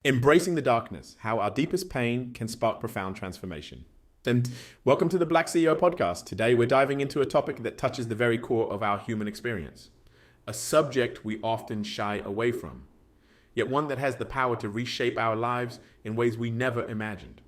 Embracing the darkness, how our deepest pain can spark profound transformation. And welcome to the Black CEO podcast. Today we're diving into a topic that touches the very core of our human experience, a subject we often shy away from, yet one that has the power to reshape our lives in ways we never imagined.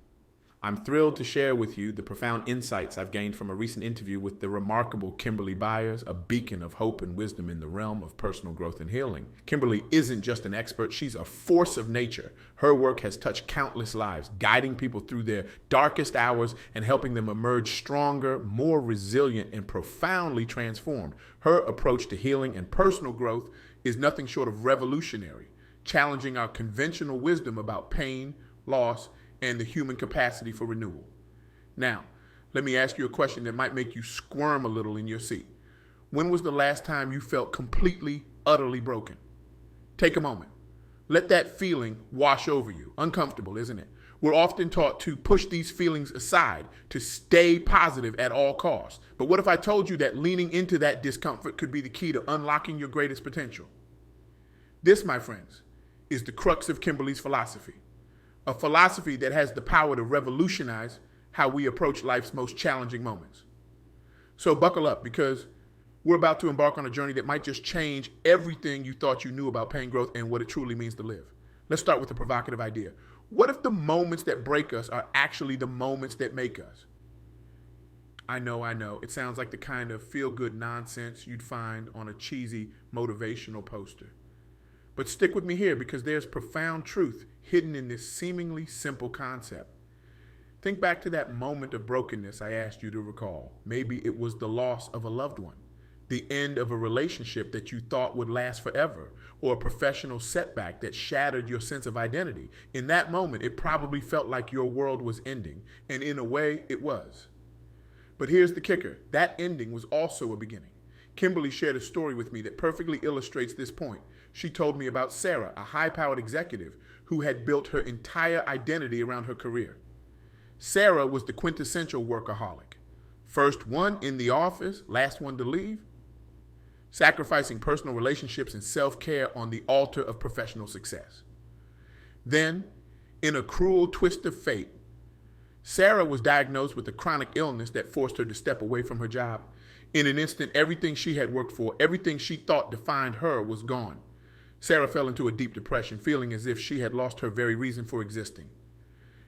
I'm thrilled to share with you the profound insights I've gained from a recent interview with the remarkable Kimberly Byers, a beacon of hope and wisdom in the realm of personal growth and healing. Kimberly isn't just an expert, she's a force of nature. Her work has touched countless lives, guiding people through their darkest hours and helping them emerge stronger, more resilient, and profoundly transformed. Her approach to healing and personal growth is nothing short of revolutionary, challenging our conventional wisdom about pain, loss, and the human capacity for renewal. Now, let me ask you a question that might make you squirm a little in your seat. When was the last time you felt completely, utterly broken? Take a moment. Let that feeling wash over you. Uncomfortable, isn't it? We're often taught to push these feelings aside, to stay positive at all costs. But what if I told you that leaning into that discomfort could be the key to unlocking your greatest potential? This, my friends, is the crux of Kimberly's philosophy. A philosophy that has the power to revolutionize how we approach life's most challenging moments. So buckle up, because we're about to embark on a journey that might just change everything you thought you knew about pain, growth, and what it truly means to live. Let's start with a provocative idea. What if the moments that break us are actually the moments that make us? I know. It sounds like the kind of feel-good nonsense you'd find on a cheesy motivational poster. But stick with me here, because there's profound truth hidden in this seemingly simple concept. Think back to that moment of brokenness I asked you to recall. Maybe it was the loss of a loved one, the end of a relationship that you thought would last forever, or a professional setback that shattered your sense of identity. In that moment, it probably felt like your world was ending, and in a way, it was. But here's the kicker. That ending was also a beginning. Kimberly shared a story with me that perfectly illustrates this point. She told me about Sarah, a high-powered executive who had built her entire identity around her career. Sarah was the quintessential workaholic. First one in the office, last one to leave, sacrificing personal relationships and self-care on the altar of professional success. Then, in a cruel twist of fate, Sarah was diagnosed with a chronic illness that forced her to step away from her job. In an instant, everything she had worked for, everything she thought defined her, was gone. Sarah fell into a deep depression, feeling as if she had lost her very reason for existing.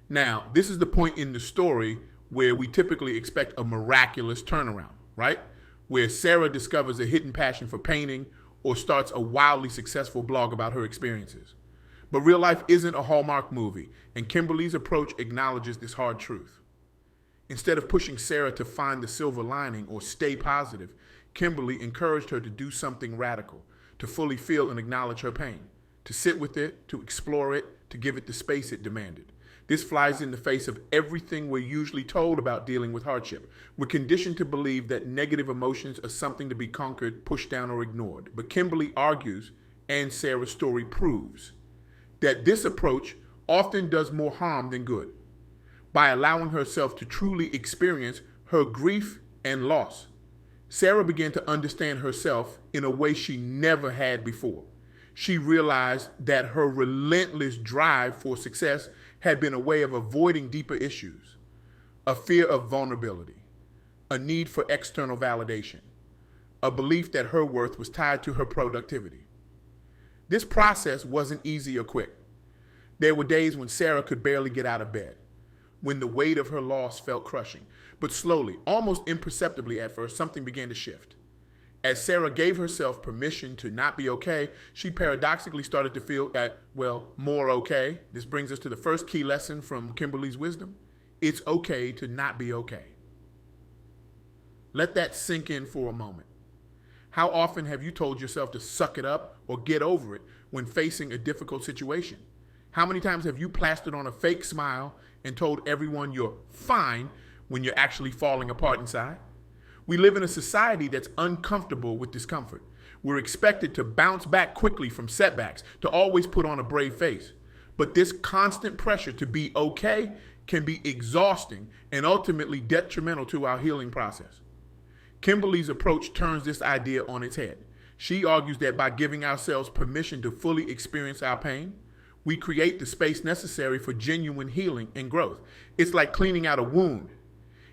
Now, this is the point in the story where we typically expect a miraculous turnaround, right? Where Sarah discovers a hidden passion for painting or starts a wildly successful blog about her experiences. But real life isn't a Hallmark movie, and Kimberly's approach acknowledges this hard truth. Instead of pushing Sarah to find the silver lining or stay positive, Kimberly encouraged her to do something radical, to fully feel and acknowledge her pain, to sit with it, to explore it, to give it the space it demanded. This flies in the face of everything we're usually told about dealing with hardship. We're conditioned to believe that negative emotions are something to be conquered, pushed down, or ignored. But Kimberly argues, and Sarah's story proves, that this approach often does more harm than good. By allowing herself to truly experience her grief and loss, Sarah began to understand herself in a way she never had before. She realized that her relentless drive for success had been a way of avoiding deeper issues, a fear of vulnerability, a need for external validation, a belief that her worth was tied to her productivity. This process wasn't easy or quick. There were days when Sarah could barely get out of bed, when the weight of her loss felt crushing. But slowly, almost imperceptibly at first, something began to shift. As Sarah gave herself permission to not be okay, she paradoxically started to feel more okay. This brings us to the first key lesson from Kimberly's wisdom. It's okay to not be okay. Let that sink in for a moment. How often have you told yourself to suck it up or get over it when facing a difficult situation? How many times have you plastered on a fake smile and told everyone you're fine when you're actually falling apart inside? We live in a society that's uncomfortable with discomfort. We're expected to bounce back quickly from setbacks, to always put on a brave face. But this constant pressure to be okay can be exhausting and ultimately detrimental to our healing process. Kimberly's approach turns this idea on its head. She argues that by giving ourselves permission to fully experience our pain, We create the space necessary for genuine healing and growth. It's like cleaning out a wound.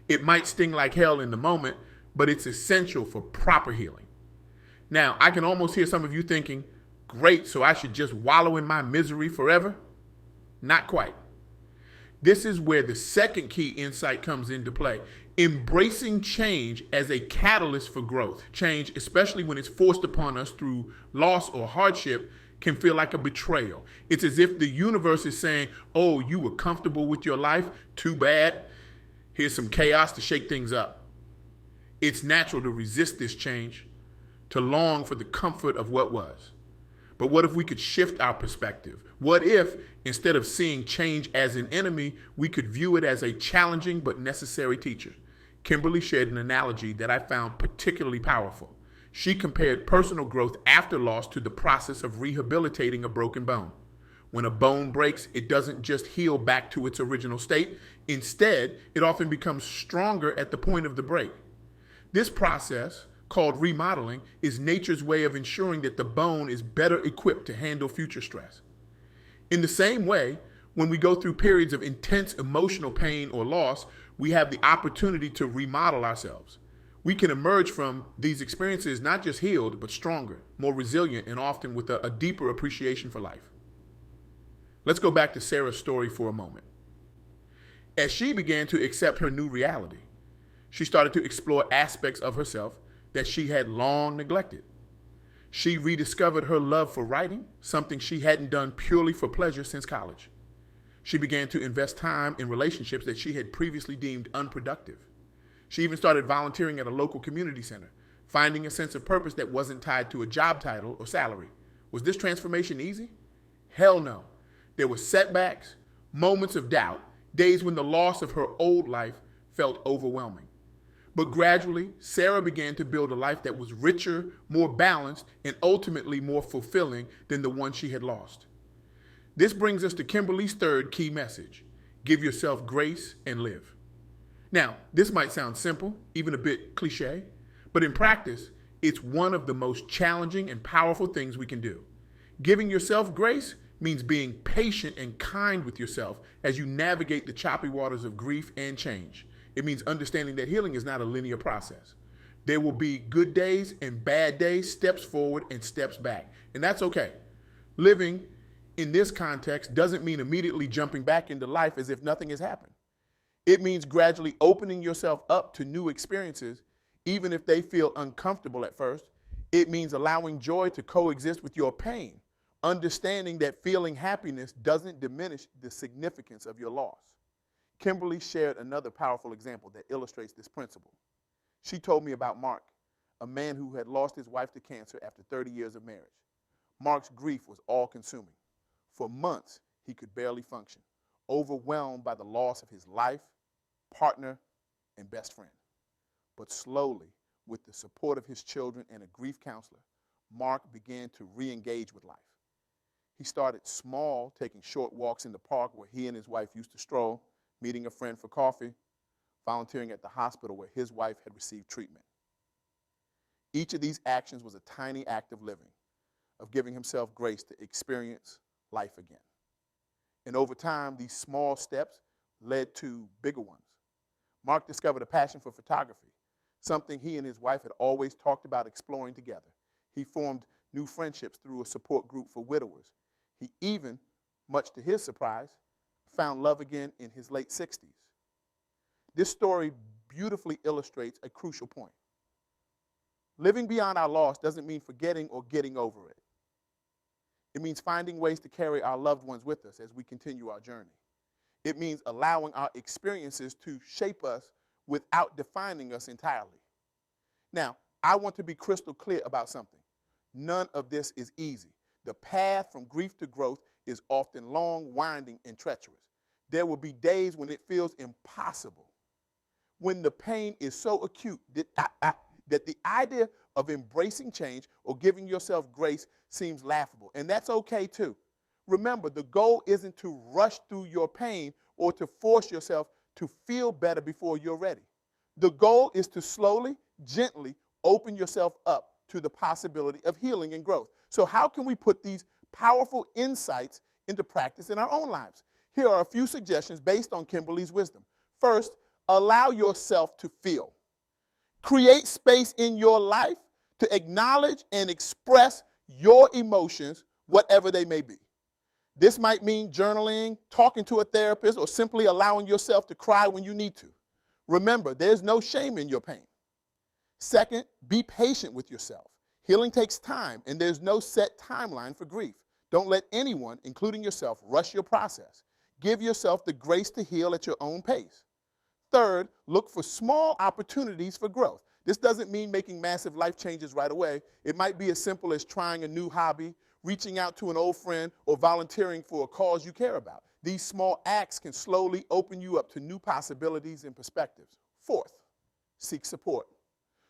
It might sting like hell in the moment, but it's essential for proper healing. Now, I can almost hear some of you thinking, great, so I should just wallow in my misery forever? Not quite. This is where the second key insight comes into play. Embracing change as a catalyst for growth. Change, especially when it's forced upon us through loss or hardship, can feel like a betrayal. It's as if the universe is saying, oh, you were comfortable with your life? Too bad. Here's some chaos to shake things up. It's natural to resist this change, to long for the comfort of what was. But what if we could shift our perspective? What if, instead of seeing change as an enemy, we could view it as a challenging but necessary teacher? Kimberly shared an analogy that I found particularly powerful. She compared personal growth after loss to the process of rehabilitating a broken bone. When a bone breaks, it doesn't just heal back to its original state. Instead, it often becomes stronger at the point of the break. This process, called remodeling, is nature's way of ensuring that the bone is better equipped to handle future stress. In the same way, when we go through periods of intense emotional pain or loss, we have the opportunity to remodel ourselves. We can emerge from these experiences not just healed, but stronger, more resilient, and often with a deeper appreciation for life. Let's go back to Sarah's story for a moment. As she began to accept her new reality, she started to explore aspects of herself that she had long neglected. She rediscovered her love for writing, something she hadn't done purely for pleasure since college. She began to invest time in relationships that she had previously deemed unproductive. She even started volunteering at a local community center, finding a sense of purpose that wasn't tied to a job title or salary. Was this transformation easy? Hell no. There were setbacks, moments of doubt, days when the loss of her old life felt overwhelming. But gradually, Sarah began to build a life that was richer, more balanced, and ultimately more fulfilling than the one she had lost. This brings us to Kimberly's third key message: give yourself grace and live. Now, this might sound simple, even a bit cliche, but in practice, it's one of the most challenging and powerful things we can do. Giving yourself grace means being patient and kind with yourself as you navigate the choppy waters of grief and change. It means understanding that healing is not a linear process. There will be good days and bad days, steps forward and steps back, and that's okay. Living in this context doesn't mean immediately jumping back into life as if nothing has happened. It means gradually opening yourself up to new experiences, even if they feel uncomfortable at first. It means allowing joy to coexist with your pain, understanding that feeling happiness doesn't diminish the significance of your loss. Kimberly shared another powerful example that illustrates this principle. She told me about Mark, a man who had lost his wife to cancer after 30 years of marriage. Mark's grief was all-consuming. For months, he could barely function, overwhelmed by the loss of his life, partner, and best friend. But slowly, with the support of his children and a grief counselor, Mark began to re-engage with life. He started small, taking short walks in the park where he and his wife used to stroll, meeting a friend for coffee, volunteering at the hospital where his wife had received treatment. Each of these actions was a tiny act of living, of giving himself grace to experience life again. And over time, these small steps led to bigger ones. Mark discovered a passion for photography, something he and his wife had always talked about exploring together. He formed new friendships through a support group for widowers. He even, much to his surprise, found love again in his late 60s. This story beautifully illustrates a crucial point. Living beyond our loss doesn't mean forgetting or getting over it. It means finding ways to carry our loved ones with us as we continue our journey. It means allowing our experiences to shape us without defining us entirely. Now, I want to be crystal clear about something. None of this is easy. The path from grief to growth is often long, winding, and treacherous. There will be days when it feels impossible, when the pain is so acute that the idea of embracing change or giving yourself grace seems laughable. And that's okay too. Remember, the goal isn't to rush through your pain or to force yourself to feel better before you're ready. The goal is to slowly, gently open yourself up to the possibility of healing and growth. So how can we put these powerful insights into practice in our own lives. Here are a few suggestions based on Kimberly's wisdom. First, allow yourself to feel. Create space in your life to acknowledge and express your emotions, whatever they may be. This might mean journaling, talking to a therapist, or simply allowing yourself to cry when you need to. Remember, there's no shame in your pain. Second, be patient with yourself. Healing takes time, and there's no set timeline for grief. Don't let anyone, including yourself, rush your process. Give yourself the grace to heal at your own pace. Third, look for small opportunities for growth. This doesn't mean making massive life changes right away. It might be as simple as trying a new hobby, reaching out to an old friend, or volunteering for a cause you care about. These small acts can slowly open you up to new possibilities and perspectives. Fourth, seek support.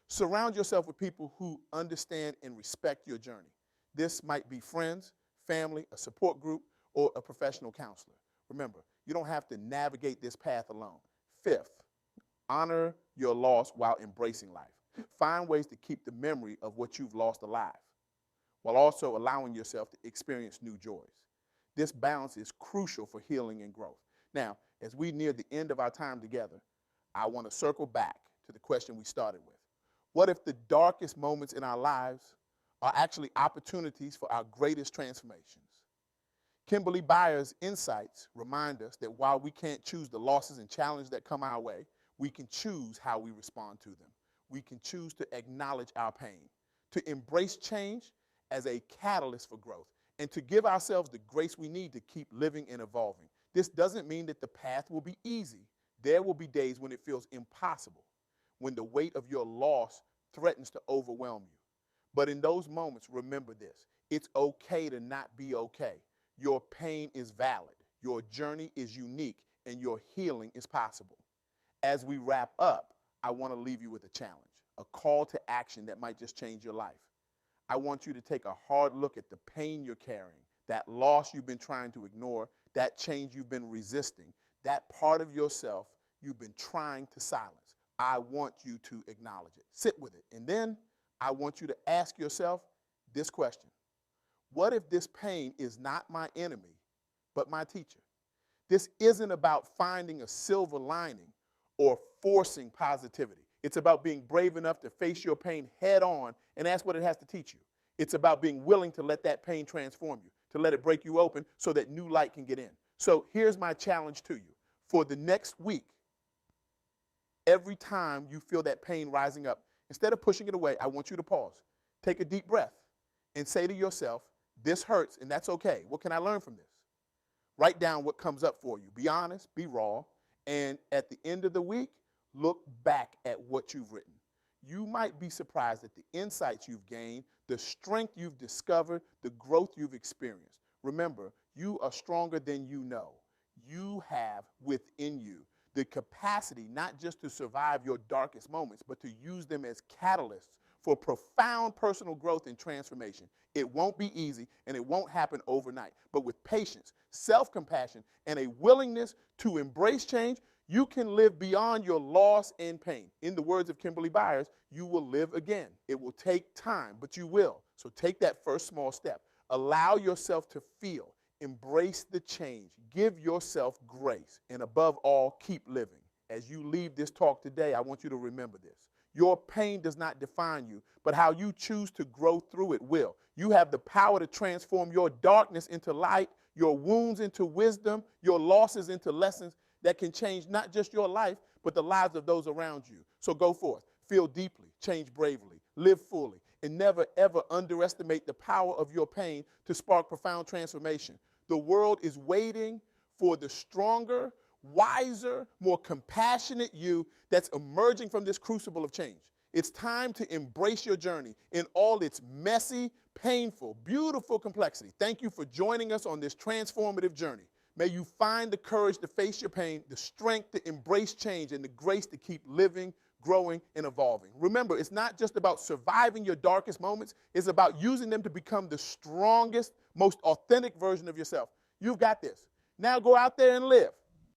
Surround yourself with people who understand and respect your journey. This might be friends, family, a support group, or a professional counselor. Remember, you don't have to navigate this path alone. Fifth, honor your loss while embracing life. Find ways to keep the memory of what you've lost alive, while also allowing yourself to experience new joys. This balance is crucial for healing and growth. Now, as we near the end of our time together, I want to circle back to the question we started with. What if the darkest moments in our lives are actually opportunities for our greatest transformations? Kimberly Byers' insights remind us that while we can't choose the losses and challenges that come our way, we can choose how we respond to them. We can choose to acknowledge our pain, to embrace change as a catalyst for growth, and to give ourselves the grace we need to keep living and evolving. This doesn't mean that the path will be easy. There will be days when it feels impossible, when the weight of your loss threatens to overwhelm you. But in those moments, remember this: it's okay to not be okay. Your pain is valid, your journey is unique, and your healing is possible. As we wrap up, I want to leave you with a challenge, a call to action that might just change your life. I want you to take a hard look at the pain you're carrying, that loss you've been trying to ignore, that change you've been resisting, that part of yourself you've been trying to silence. I want you to acknowledge it. Sit with it. And then I want you to ask yourself this question: what if this pain is not my enemy, but my teacher? This isn't about finding a silver lining or forcing positivity. It's about being brave enough to face your pain head on and ask what it has to teach you. It's about being willing to let that pain transform you, to let it break you open so that new light can get in. So here's my challenge to you. For the next week, every time you feel that pain rising up, instead of pushing it away, I want you to pause. Take a deep breath and say to yourself, this hurts and that's okay. What can I learn from this? Write down what comes up for you. Be honest, be raw, and at the end of the week, look back at what you've written. You might be surprised at the insights you've gained, the strength you've discovered, the growth you've experienced. Remember, you are stronger than you know. You have within you the capacity not just to survive your darkest moments, but to use them as catalysts for profound personal growth and transformation. It won't be easy, and it won't happen overnight. But with patience, self-compassion, and a willingness to embrace change, you can live beyond your loss and pain. In the words of Kimberly Byers, you will live again. It will take time, but you will. So take that first small step. Allow yourself to feel. Embrace the change. Give yourself grace. And above all, keep living. As you leave this talk today, I want you to remember this. Your pain does not define you, but how you choose to grow through it will. You have the power to transform your darkness into light, your wounds into wisdom, your losses into lessons that can change not just your life, but the lives of those around you. So go forth, feel deeply, change bravely, live fully, and never, ever underestimate the power of your pain to spark profound transformation. The world is waiting for the stronger, wiser, more compassionate you that's emerging from this crucible of change. It's time to embrace your journey in all its messy, painful, beautiful complexity. Thank you for joining us on this transformative journey. May you find the courage to face your pain, the strength to embrace change, and the grace to keep living, growing, and evolving. Remember, it's not just about surviving your darkest moments. It's about using them to become the strongest, most authentic version of yourself. You've got this. Now go out there and live.